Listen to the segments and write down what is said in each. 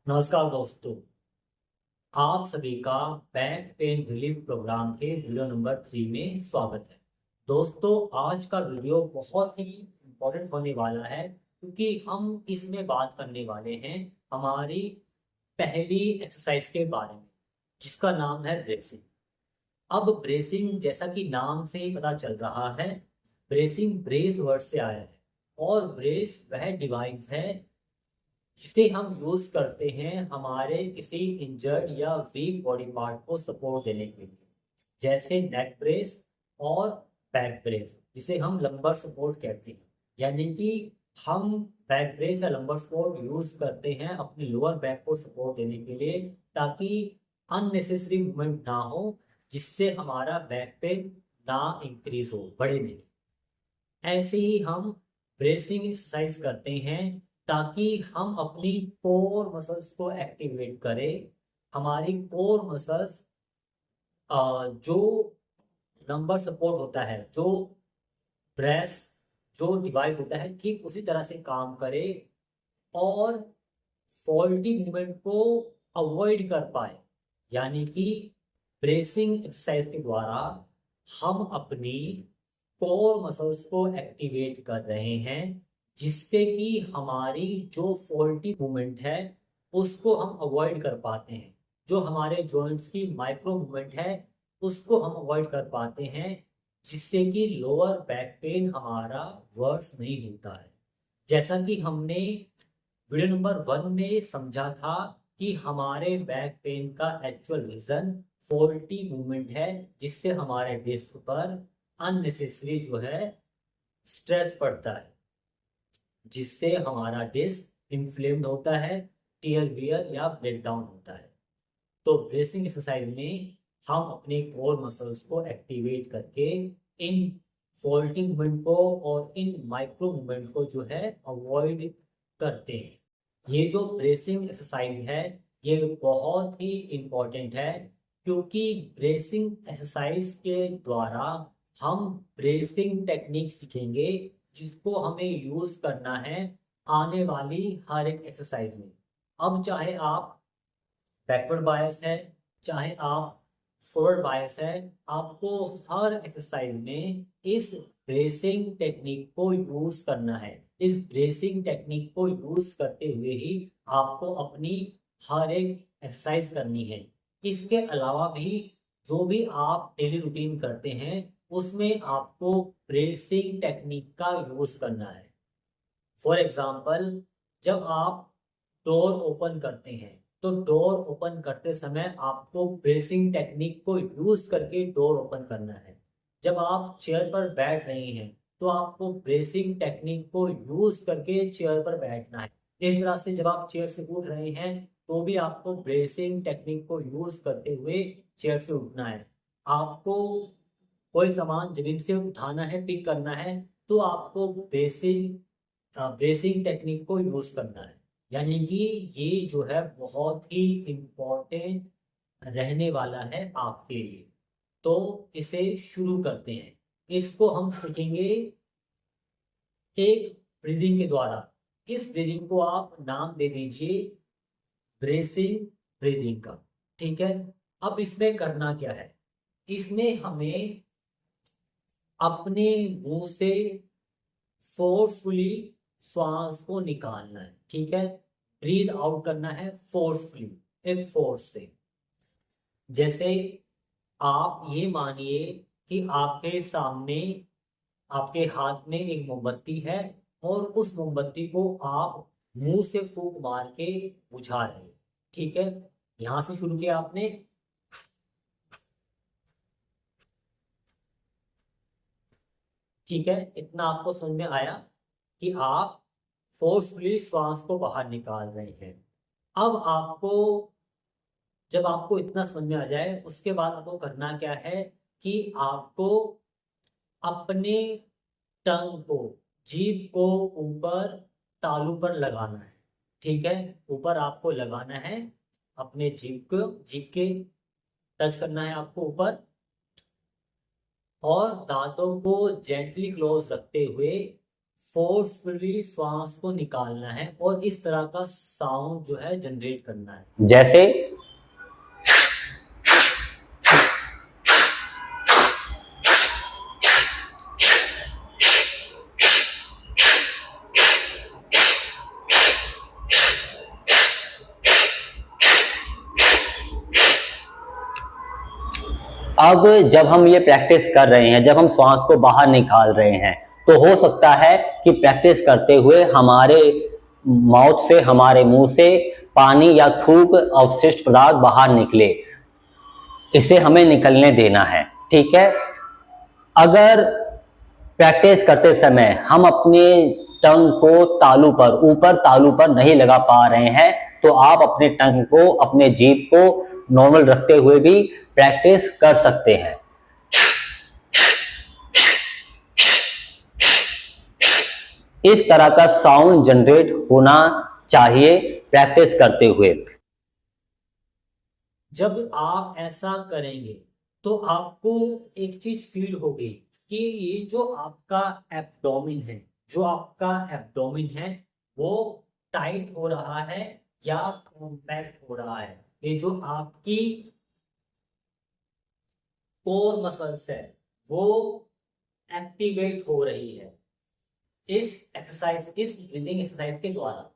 नमस्कार दोस्तों। आप सभी का बैक पेन रिलीफ प्रोग्राम के वीडियो नंबर 3 में स्वागत है। दोस्तों, आज का वीडियो बहुत ही इम्पोर्टेंट होने वाला है क्योंकि हम इसमें बात करने वाले हैं हमारी पहली एक्सरसाइज के बारे में, जिसका नाम है ब्रेसिंग। अब ब्रेसिंग, जैसा कि नाम से ही पता चल रहा है, ब्रेसिंग ब्रेस वर्ड से आया है। और ब्रेस वह डिवाइस है जिसे हम यूज करते हैं हमारे किसी इंजर्ड या वीक बॉडी पार्ट को सपोर्ट देने के लिए, जैसे नेक ब्रेस और बैक ब्रेस, जिसे हम लंबर सपोर्ट कहते हैं। यानी कि हम बैक ब्रेस या लंबर सपोर्ट यूज करते हैं अपनी लोअर बैक को सपोर्ट देने के लिए, ताकि अननेसेसरी मूवमेंट ना हो, जिससे हमारा बैक पेन ना इंक्रीज हो, बढ़े नहीं। ऐसे ही हम ब्रेसिंग एक्सरसाइज करते हैं ताकि हम अपनी कोर मसल्स को एक्टिवेट करें। हमारी कोर मसल्स जो नंबर सपोर्ट होता है, जो ब्रेस जो डिवाइस होता है, ठीक उसी तरह से काम करे और फॉल्टी मूवमेंट को अवॉइड कर पाए। यानी कि ब्रेसिंग एक्सरसाइज के द्वारा हम अपनी कोर मसल्स को एक्टिवेट कर रहे हैं, जिससे कि हमारी जो फॉल्टी मूवमेंट है उसको हम अवॉइड कर पाते हैं। जो हमारे जॉइंट्स की माइक्रो मूवमेंट है उसको हम अवॉइड कर पाते हैं, जिससे कि लोअर बैक पेन हमारा वर्स नहीं होता है। जैसा कि हमने वीडियो नंबर 1 में समझा था कि हमारे बैक पेन का एक्चुअल रीजन फॉल्टी मूवमेंट है, जिससे हमारे डिस्क पर अननेसेसरी जो है स्ट्रेस पड़ता है, जिससे हमारा डिस्क इन्फ्लेम्ड होता है, टियर वियर या ब्रेकडाउन होता है। तो ब्रेसिंग एक्सरसाइज में हम अपने कोर मसल्स को एक्टिवेट करके इन फॉल्टी मूवमेंट को और इन माइक्रो मूवमेंट को जो है अवॉइड करते हैं। ये जो ब्रेसिंग एक्सरसाइज है ये बहुत ही इम्पोर्टेंट है, क्योंकि ब्रेसिंग एक्सरसाइज के द्वारा हम ब्रेसिंग टेक्निक सीखेंगे, जिसको हमें यूज करना है आने वाली हर एक एक्सरसाइज में। अब चाहे आप बैकवर्ड बायस है, चाहे आप फॉरवर्ड बायस है, आपको हर एक्सरसाइज में इस ब्रेसिंग टेक्निक को यूज करना है। इस ब्रेसिंग टेक्निक को यूज करते हुए ही आपको अपनी हर एक एक्सरसाइज करनी है। इसके अलावा भी जो भी आप डेली रूटीन करते हैं उसमें आपको ब्रेसिंग टेक्निक का यूज करना है। फॉर एग्जाम्पल, जब आप डोर ओपन करते हैं तो डोर ओपन करते समय आपको ब्रेसिंग टेक्निक को यूज करके डोर ओपन करना है। जब आप चेयर पर बैठ रहे हैं तो आपको ब्रेसिंग टेक्निक को यूज करके चेयर पर बैठना है। इस तरह से जब आप चेयर से उठ रहे हैं तो भी आपको ब्रेसिंग टेक्निक को यूज करते हुए चेयर से उठना है। आपको कोई सामान जमीन से उठाना है, पिक करना है, तो आपको ब्रेसिंग टेक्निक को यूज करना है। यानी कि ये जो है बहुत ही इम्पोर्टेंट रहने वाला है आपके लिए। तो इसे शुरू करते हैं। इसको हम सीखेंगे एक ब्रीदिंग के द्वारा। इस ब्रीदिंग को आप नाम दे दीजिए ब्रेसिंग ब्रीदिंग का। ठीक है। अब इसमें करना क्या है, इसमें हमें अपने मुंह से फोर्सफुली श्वास को निकालना है। ठीक है। ब्रीद आउट करना है फोर्सफुली, एक फोर्स से। जैसे आप ये मानिए कि आपके सामने, आपके हाथ में एक मोमबत्ती है और उस मोमबत्ती को आप मुंह से फूंक मार के बुझा रहे हैं। ठीक है। यहां से शुरू किया आपने। ठीक है, इतना आपको समझ में आया कि आप फोर्सफुली श्वास को बाहर निकाल रहे हैं। अब आपको, जब आपको इतना समझ में आ जाए, उसके बाद आपको करना क्या है कि आपको अपने टंग को, जीभ को ऊपर तालू पर लगाना है। ठीक है। ऊपर आपको लगाना है, अपने जीभ को, जीभ के टच करना है आपको ऊपर, और दांतों को जेंटली क्लोज रखते हुए फोर्सफुली श्वास को निकालना है और इस तरह का साउंड जो है जनरेट करना है। जैसे अब जब हम ये प्रैक्टिस कर रहे हैं, जब हम श्वास को बाहर निकाल रहे हैं, तो हो सकता है कि प्रैक्टिस करते हुए हमारे माउथ से, हमारे मुंह से पानी या थूक, अवशिष्ट पदार्थ बाहर निकले। इसे हमें निकलने देना है, ठीक है। अगर प्रैक्टिस करते समय हम अपने टंग को तालू पर, ऊपर तालू पर नहीं लगा पा रहे हैं, तो आप अपने टंग को, अपने जीभ को नॉर्मल रखते हुए भी प्रैक्टिस कर सकते हैं। इस तरह का साउंड जनरेट होना चाहिए प्रैक्टिस करते हुए। जब आप ऐसा करेंगे तो आपको एक चीज फील होगी कि ये जो आपका एब्डोमेन है, जो आपका एब्डोमेन है वो टाइट हो रहा है या कॉम्पैक्ट हो रहा है। ये जो आपकी कोर मसल्स है वो एक्टिवेट हो रही है इस एक्सरसाइज, इस ब्रीदिंग एक्सरसाइज के द्वारा।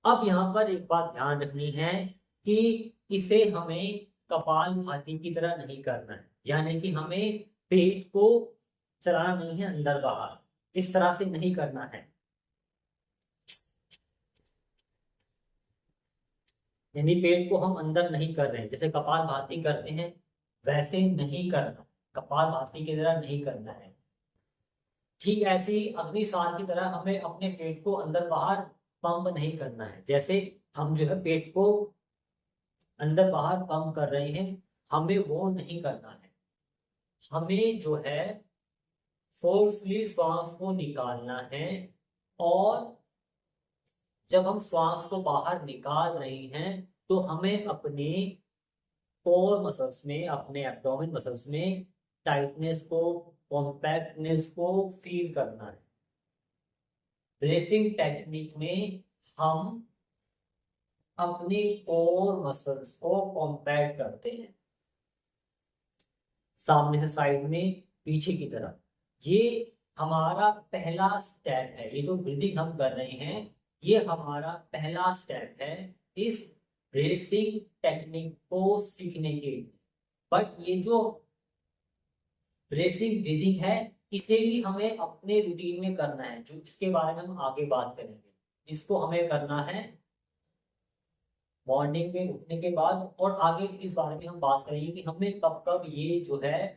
अब यहाँ पर एक बात ध्यान रखनी है कि इसे हमें कपालभाति की तरह नहीं करना है, यानी कि हमें पेट को चलाना नहीं है अंदर बाहर, इस तरह से नहीं करना है। यानी पेट को हम अंदर नहीं कर रहे हैं, जैसे कपालभाति करते हैं वैसे नहीं करना, कपालभाति की तरह नहीं करना है। ठीक ऐसे ही अग्निसार की तरह हमें अपने पेट को अंदर बाहर पंप नहीं करना है। जैसे हम जो है पेट को अंदर बाहर पंप कर रहे हैं, हमें वो नहीं करना है। हमें जो है फोर्सफुली श्वास को निकालना है, और जब हम श्वास को बाहर निकाल रहे हैं तो हमें अपने कोर मसल्स में, अपने एब्डोमेन मसल्स में टाइटनेस को, कॉम्पैक्टनेस को फील करना है। ब्रेसिंग टेक्निक में हम अपने कोर मसल्स को कॉम्पैक्ट करते हैं, सामने से साइड में, पीछे की तरफ। ये हमारा पहला स्टेप है। ये जो ब्रीदिंग हम कर रहे हैं ये हमारा पहला स्टेप है इस ब्रेसिंग टेक्निक को सीखने के लिए। बट ये जो ब्रेसिंग ब्रीदिंग है इसे भी हमें अपने रूटीन में करना है, जो इसके बारे में हम आगे बात करेंगे। इसको हमें करना है मॉर्निंग में उठने के बाद, और आगे इस बारे में हम बात करेंगे कि हमें कब कब ये जो है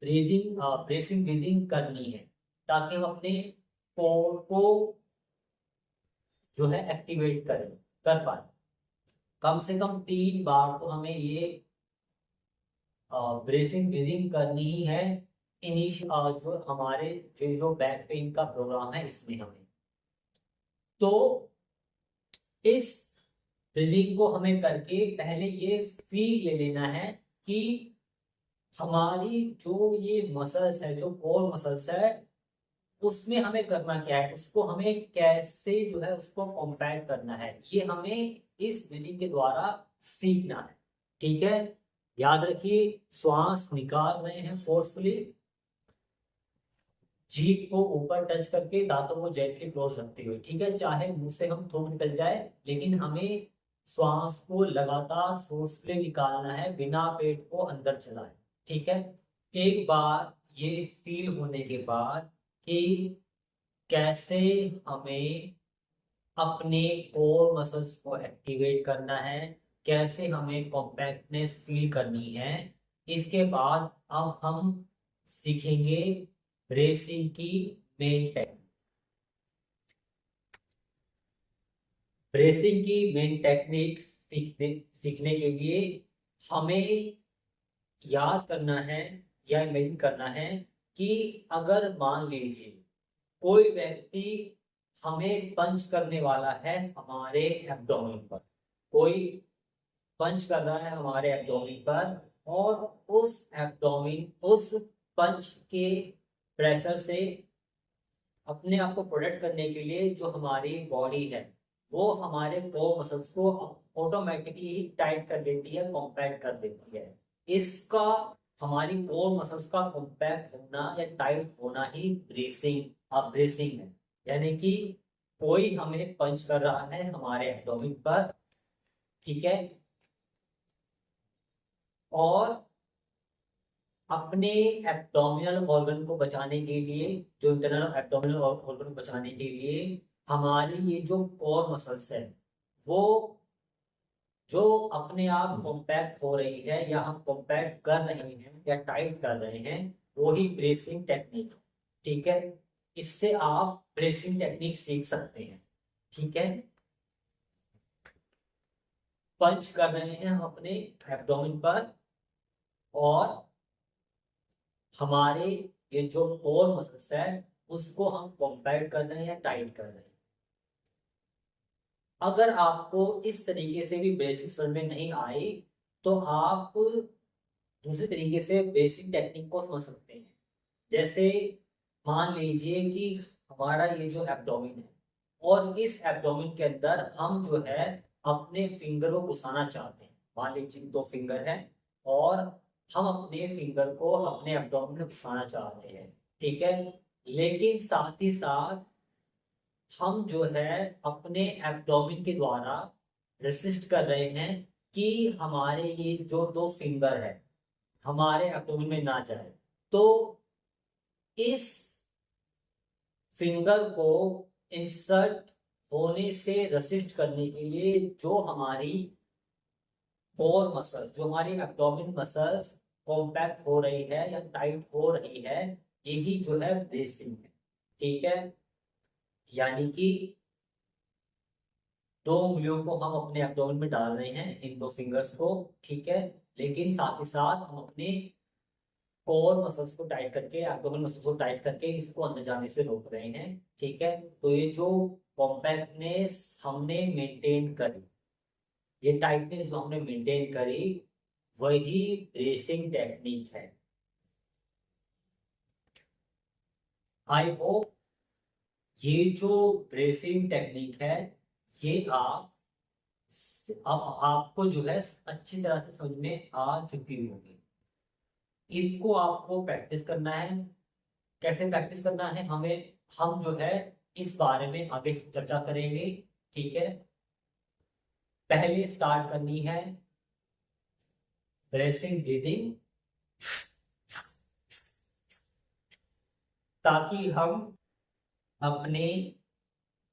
ब्रेसिंग ब्रीदिंग करनी है, ताकि हम अपने कोर को जो है एक्टिवेट कर पाए। कम से कम 3 बार तो हमें ये ब्रेसिंग ब्रीदिंग करनी ही है जो हमारे जो बैक पेन का प्रोग्राम है इसमें हमें। तो इस ब्रीदिंग को हमें करके पहले ये फील ले लेना है कि हमारी जो ये मसल्स है, जो कोर मसल्स है, उसमें हमें करना क्या है, उसको हमें कैसे जो है उसको कॉम्पैक्ट करना है, ये हमें इस ब्रीदिंग के द्वारा सीखना है। ठीक है, याद रखिए, श्वास निकाल रहे हैं फोर्सफुली, जीभ को ऊपर टच करके, दांतों को जेंटली क्लोज रखते हुए। ठीक है, चाहे मुंह से हम थूक निकल जाए, लेकिन हमें श्वास को लगातार फोर्सफुली निकालना है बिना पेट को अंदर चलाए। ठीक है, एक बार ये फील होने के बाद कि कैसे हमें अपने कोर मसल्स को एक्टिवेट करना है, कैसे हमें कॉम्पैक्टनेस फील करनी है, इसके बाद अब हम सीखेंगे ब्रेसिंग की मेन टेक्निक। ब्रेसिंग की मेन टेक्निक सीखने के लिए हमें याद करना है या इमेजिन करना है कि अगर मान लीजिए कोई व्यक्ति हमें पंच करने वाला है हमारे एब्डोमेन पर, कोई पंच कर रहा है हमारे एब्डोमेन पर, और उस पंच के प्रेशर से अपने आप को प्रोटेक्ट करने के लिए जो हमारी बॉडी है वो हमारे कोर मसल्स को ऑटोमेटिकली ही टाइट कर देती है, कॉम्पैक्ट कर देती है। इसका हमारी कोर मसल्स का कॉम्पैक्ट होना या टाइट होना ही ब्रेसिंग है। यानी कि कोई हमें पंच कर रहा है हमारे एब्डोमेन पर, ठीक है, और अपने एब्डोमिनल ऑर्गन को बचाने के लिए, जो इंटरनल एब्डोमिनल ऑर्गन को बचाने के लिए हमारी ये जो कोर मसल्स है वो जो अपने आप कॉम्पैक्ट हो रही है या हम कॉम्पैक्ट कर रहे हैं या टाइट कर रहे हैं, वो ही ब्रेसिंग टेक्निक, ठीक है। इससे आप ब्रेसिंग टेक्निक सीख सकते हैं, ठीक है। पंच कर रहे हैं हम अपने एब्डोमेन पर और हमारे ये जो कोर मसल्स है उसको हम कॉम्पैक्ट कर रहे हैं, टाइट कर रहे हैं। अगर आपको इस तरीके से भी बेसिक समझ में नहीं आई तो आप दूसरे तरीके से बेसिक टेक्निक को समझ सकते हैं। जैसे मान लीजिए कि हमारा ये जो एब्डोमेन है और इस एब्डोमेन के अंदर हम जो है अपने फिंगर को घुसाना चाहते हैं। मान लीजिए 2 फिंगर है और हम अपने फिंगर को अपने एब्डोमेन में घुसाना चाहते हैं, ठीक है। लेकिन साथ ही साथ हम जो है अपने एब्डोमेन के द्वारा रेसिस्ट कर रहे हैं कि हमारे ये जो 2 फिंगर है हमारे एब्डोमेन में ना जाए। तो इस फिंगर को इंसर्ट होने से रेसिस्ट करने के लिए जो हमारी कोर मसल, जो हमारी एब्डोमेन मसल्स कॉम्पैक्ट हो रही है या टाइट हो रही है, यही जो है ब्रेसिंग है, ठीक है। यानी कि 2 उंगलियों को हम अपने एब्डोमेन में डाल रहे हैं, इन 2 फिंगर्स को, ठीक है। लेकिन साथ ही साथ हम अपने कोर मसल्स को टाइट करके, एब्डोमेन मसल्स को टाइट करके इसको अंदर जाने से रोक रहे हैं, ठीक है। तो ये जो कॉम्पैक्टनेस हमने मेंटेन करी, ये टाइटनेस जो हमने मेंटेन करी, वही ब्रेसिंग टेक्निक है। आई होप ये जो ब्रेसिंग टेक्निक है ये अब आपको जो है अच्छी तरह से समझ में आ चुकी होगी। इसको आपको प्रैक्टिस करना है। कैसे प्रैक्टिस करना है हम जो है इस बारे में आगे चर्चा करेंगे, ठीक है। पहले स्टार्ट करनी है ब्रेसिंग ब्रीदिंग, ताकि हम अपने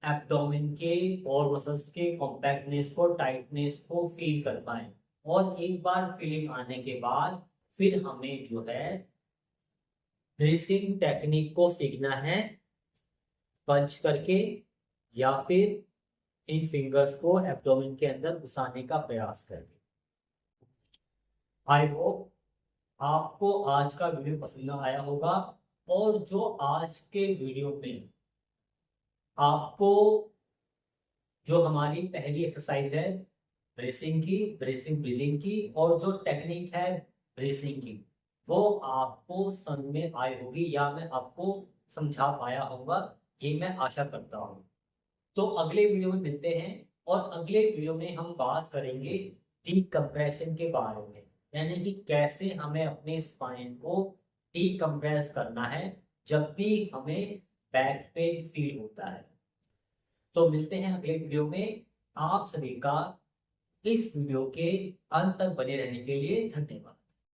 एब्डोमेन के और मसल्स के कॉम्पैक्टनेस को, टाइटनेस को फील कर पाए। और एक बार फीलिंग आने के बाद फिर हमें जो है ब्रीथिंग टेक्निक को सीखना है, पंच करके या फिर इन फिंगर्स को एब्डोमेन के अंदर घुसाने का प्रयास करके। आई होप आपको आज का वीडियो पसंद आया होगा। और जो आज के वीडियो में आपको जो हमारी पहली एक्सरसाइज है ब्रेसिंग की, ब्रेसिंग ब्रीदिंग की, और जो टेक्निक है ब्रेसिंग की, वो आपको समझ में आई होगी या मैं आपको समझा पाया होगा, ये मैं आशा करता हूँ। तो अगले वीडियो में मिलते हैं और अगले वीडियो में हम बात करेंगे डीकम्प्रेशन के बारे में, यानी कि कैसे हमें अपने स्पाइन को डीकम्प्रेस करना है जब भी हमें बैक पेन फील होता है। तो मिलते हैं अगले वीडियो में। आप सभी का इस वीडियो के अंत तक बने रहने के लिए धन्यवाद।